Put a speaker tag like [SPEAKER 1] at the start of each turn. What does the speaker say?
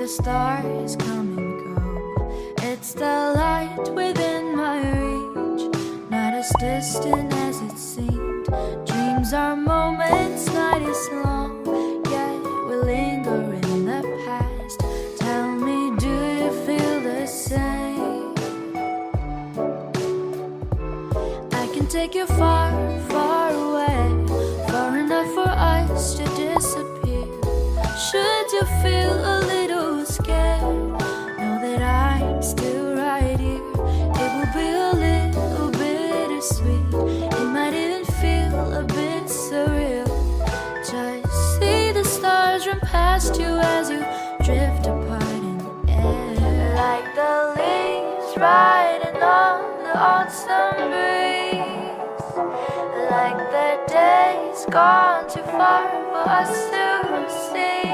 [SPEAKER 1] the stars come and go. It's the light within my reach, not as distant as it seemed. Dreams are moments, night is long, yet we linger in the past. Tell me, do you feel the same? I can take you far, far away, far enough for us to disappear. Should you feel a little scared, know that I'm still right here. It will be a little bittersweet, it might even feel a bit surreal. Just see the stars run past you as you drift apart in the air, like the leaves riding on the autumn breeze, like the days gone too far for us to see.